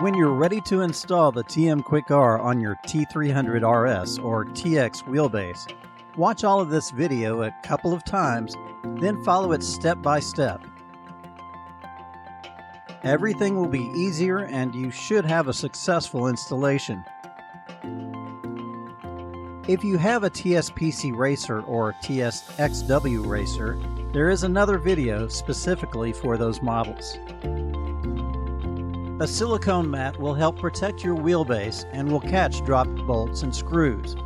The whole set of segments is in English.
When you're ready to install the TM Quick R on your T300RS or TX wheelbase, watch all of this video a couple of times, then follow it step by step. Everything will be easier and you should have a successful installation. If you have a TSPC Racer or TSXW Racer, there is another video specifically for those models. A silicone mat will help protect your wheelbase and will catch dropped bolts and screws.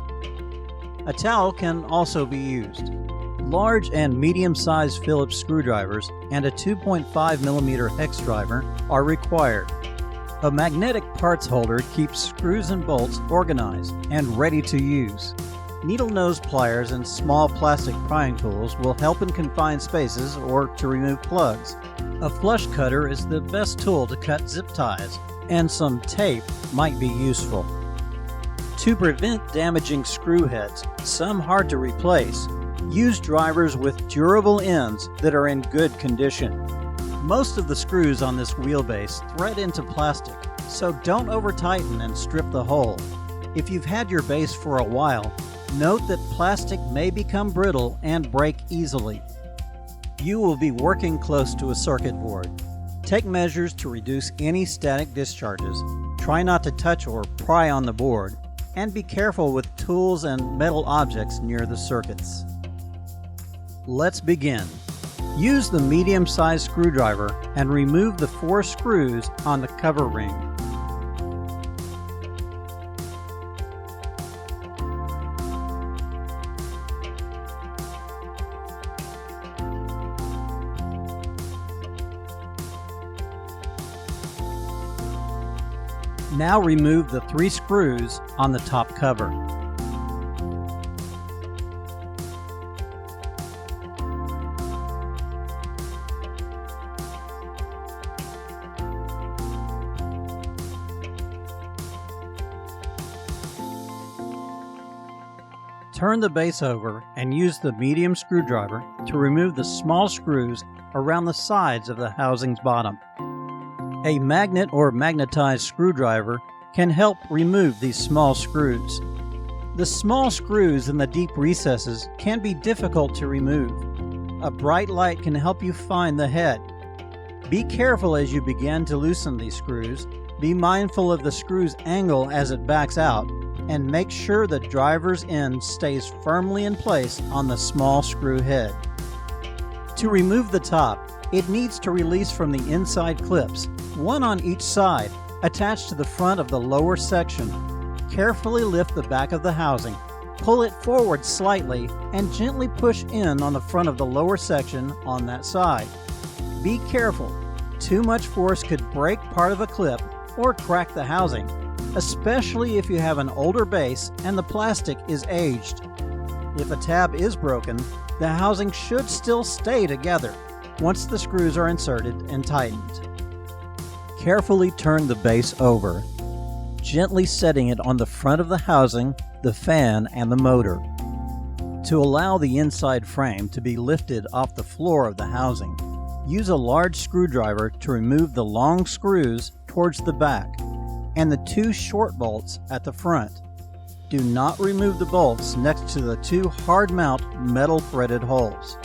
A towel can also be used. Large and medium-sized Phillips screwdrivers and a 2.5mm hex driver are required. A magnetic parts holder keeps screws and bolts organized and ready to use. Needle nose pliers and small plastic prying tools will help in confined spaces or to remove plugs. A flush cutter is the best tool to cut zip ties, and some tape might be useful. To prevent damaging screw heads, some hard to replace, use drivers with durable ends that are in good condition. Most of the screws on this wheelbase thread into plastic, so don't over-tighten and strip the hole. If you've had your base for a while, note that plastic may become brittle and break easily. You will be working close to a circuit board. Take measures to reduce any static discharges. Try not to touch or pry on the board, and be careful with tools and metal objects near the circuits. Let's begin. Use the medium-sized screwdriver and remove the 4 screws on the cover ring. Now remove the 3 screws on the top cover. Turn the base over and use the medium screwdriver to remove the small screws around the sides of the housing's bottom. A magnet or magnetized screwdriver can help remove these small screws. The small screws in the deep recesses can be difficult to remove. A bright light can help you find the head. Be careful as you begin to loosen these screws. Be mindful of the screw's angle as it backs out, and make sure the driver's end stays firmly in place on the small screw head. To remove the top, it needs to release from the inside clips, one on each side, attached to the front of the lower section. Carefully lift the back of the housing, pull it forward slightly, and gently push in on the front of the lower section on that side. Be careful. Too much force could break part of a clip or crack the housing, especially if you have an older base and the plastic is aged. If a tab is broken, the housing should still stay together once the screws are inserted and tightened. Carefully turn the base over, gently setting it on the front of the housing, the fan, and the motor. To allow the inside frame to be lifted off the floor of the housing, use a large screwdriver to remove the long screws towards the back and the 2 short bolts at the front. Do not remove the bolts next to the 2 hard mount metal threaded holes.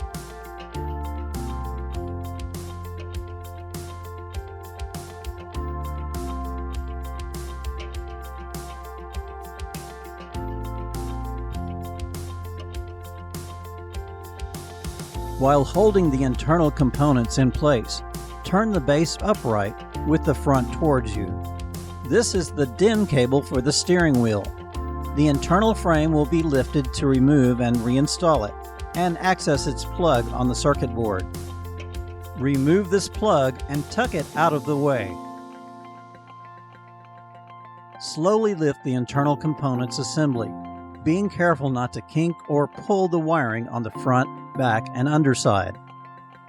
While holding the internal components in place, turn the base upright with the front towards you. This is the DIN cable for the steering wheel. The internal frame will be lifted to remove and reinstall it, and access its plug on the circuit board. Remove this plug and tuck it out of the way. Slowly lift the internal components assembly, being careful not to kink or pull the wiring on the front, back, and underside.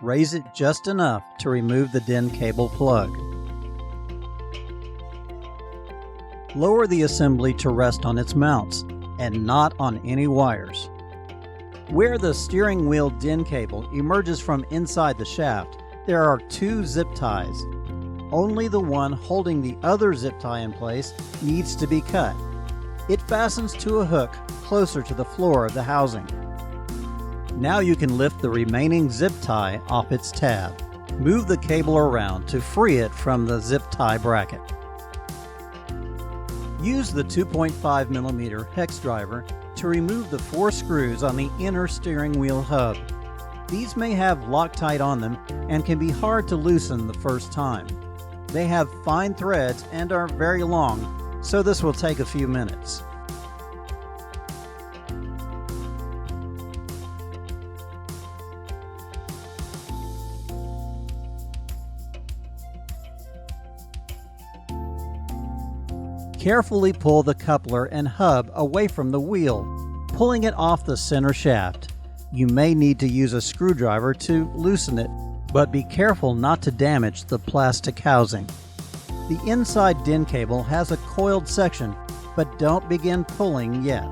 Raise it just enough to remove the DIN cable plug. Lower the assembly to rest on its mounts and not on any wires. Where the steering wheel DIN cable emerges from inside the shaft, there are 2 zip ties. Only the one holding the other zip tie in place needs to be cut. It fastens to a hook closer to the floor of the housing. Now you can lift the remaining zip tie off its tab. Move the cable around to free it from the zip tie bracket. Use the 2.5mm hex driver to remove the 4 screws on the inner steering wheel hub. These may have Loctite on them and can be hard to loosen the first time. They have fine threads and are very long, so this will take a few minutes. Carefully pull the coupler and hub away from the wheel, pulling it off the center shaft. You may need to use a screwdriver to loosen it, but be careful not to damage the plastic housing. The inside DIN cable has a coiled section, but don't begin pulling yet.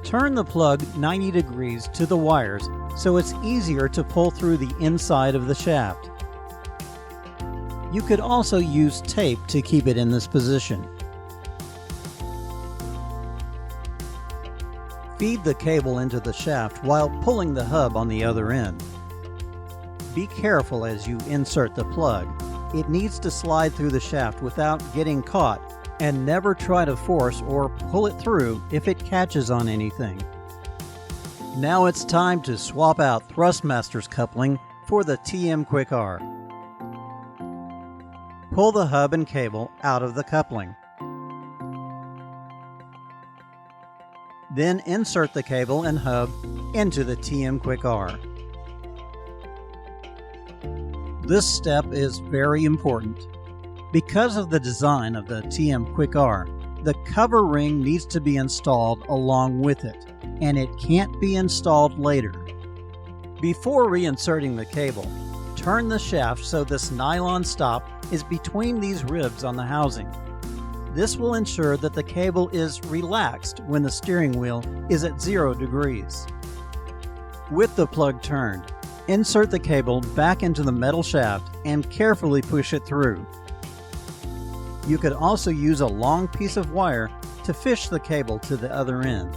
Turn the plug 90 degrees to the wires so it's easier to pull through the inside of the shaft. You could also use tape to keep it in this position. Feed the cable into the shaft while pulling the hub on the other end. Be careful as you insert the plug. It needs to slide through the shaft without getting caught, and never try to force or pull it through if it catches on anything. Now it's time to swap out Thrustmaster's coupling for the TM Quick R. Pull the hub and cable out of the coupling. Then insert the cable and hub into the TM Quick R. This step is very important. Because of the design of the TM Quick R, the cover ring needs to be installed along with it, and it can't be installed later. Before reinserting the cable, turn the shaft so this nylon stop is between these ribs on the housing. This will ensure that the cable is relaxed when the steering wheel is at 0 degrees. With the plug turned, insert the cable back into the metal shaft and carefully push it through. You could also use a long piece of wire to fish the cable to the other end.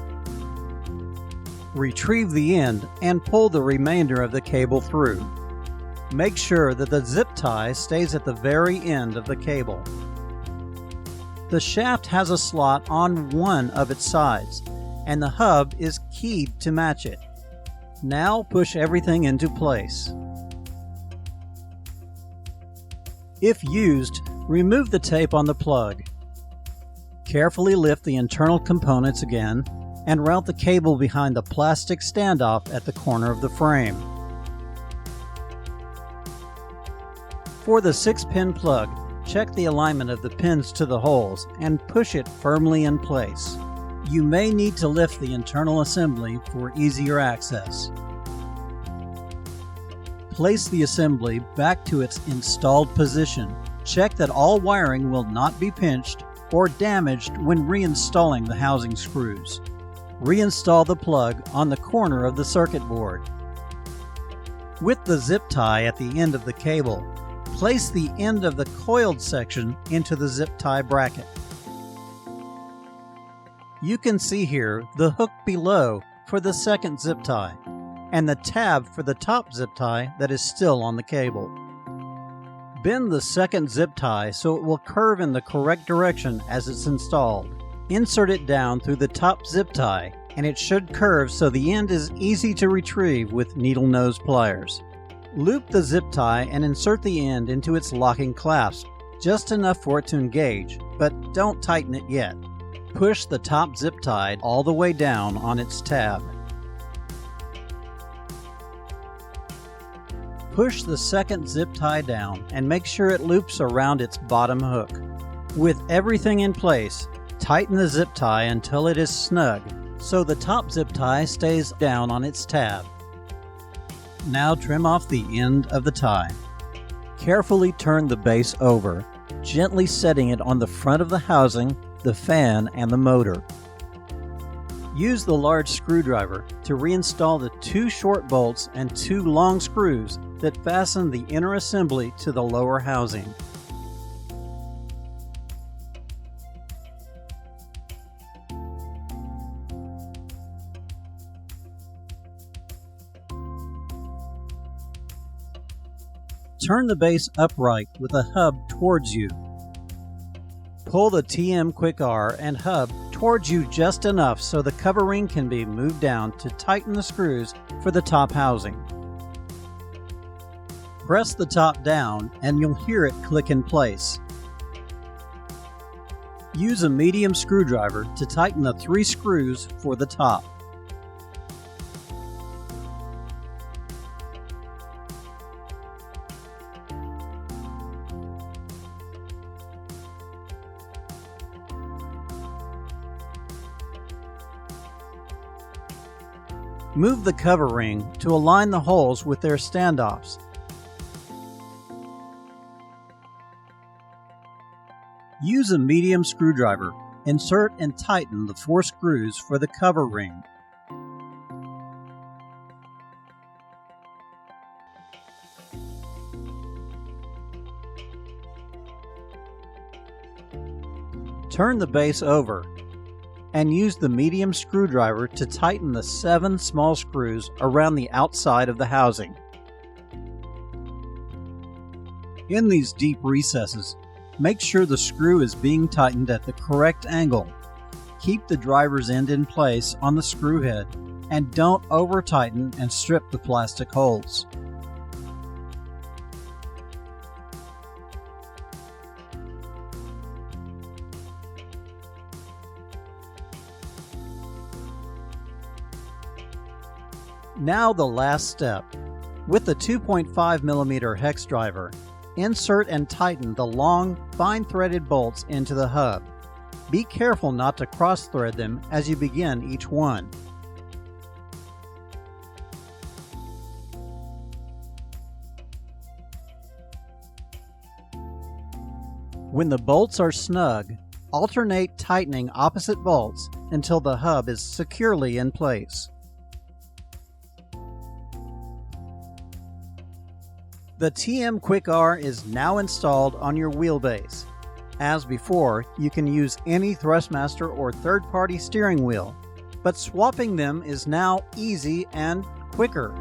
Retrieve the end and pull the remainder of the cable through. Make sure that the zip tie stays at the very end of the cable. The shaft has a slot on one of its sides, and the hub is keyed to match it. Now push everything into place. If used, remove the tape on the plug. Carefully lift the internal components again and route the cable behind the plastic standoff at the corner of the frame. For the 6-pin plug, check the alignment of the pins to the holes and push it firmly in place. You may need to lift the internal assembly for easier access. Place the assembly back to its installed position. Check that all wiring will not be pinched or damaged when reinstalling the housing screws. Reinstall the plug on the corner of the circuit board. With the zip tie at the end of the cable, place the end of the coiled section into the zip tie bracket. You can see here the hook below for the second zip tie, and the tab for the top zip tie that is still on the cable. Bend the second zip tie so it will curve in the correct direction as it's installed. Insert it down through the top zip tie, and it should curve so the end is easy to retrieve with needle nose pliers. Loop the zip tie and insert the end into its locking clasp, just enough for it to engage, but don't tighten it yet. Push the top zip tie all the way down on its tab. Push the second zip tie down and make sure it loops around its bottom hook. With everything in place, tighten the zip tie until it is snug, so the top zip tie stays down on its tab. Now trim off the end of the tie. Carefully turn the base over, gently setting it on the front of the housing, the fan, and the motor. Use the large screwdriver to reinstall the 2 short bolts and 2 long screws that fasten the inner assembly to the lower housing. Turn the base upright with the hub towards you. Pull the TM Quick R and hub towards you just enough so the cover ring can be moved down to tighten the screws for the top housing. Press the top down and you'll hear it click in place. Use a medium screwdriver to tighten the 3 screws for the top. Move the cover ring to align the holes with their standoffs. Use a medium screwdriver. Insert and tighten the 4 screws for the cover ring. Turn the base over and use the medium screwdriver to tighten the 7 small screws around the outside of the housing. In these deep recesses, make sure the screw is being tightened at the correct angle. Keep the driver's end in place on the screw head and don't over-tighten and strip the plastic holes. Now the last step. With the 2.5mm hex driver, insert and tighten the long, fine-threaded bolts into the hub. Be careful not to cross-thread them as you begin each one. When the bolts are snug, alternate tightening opposite bolts until the hub is securely in place. The TM Quick R is now installed on your wheelbase. As before, you can use any Thrustmaster or third-party steering wheel, but swapping them is now easy and quicker.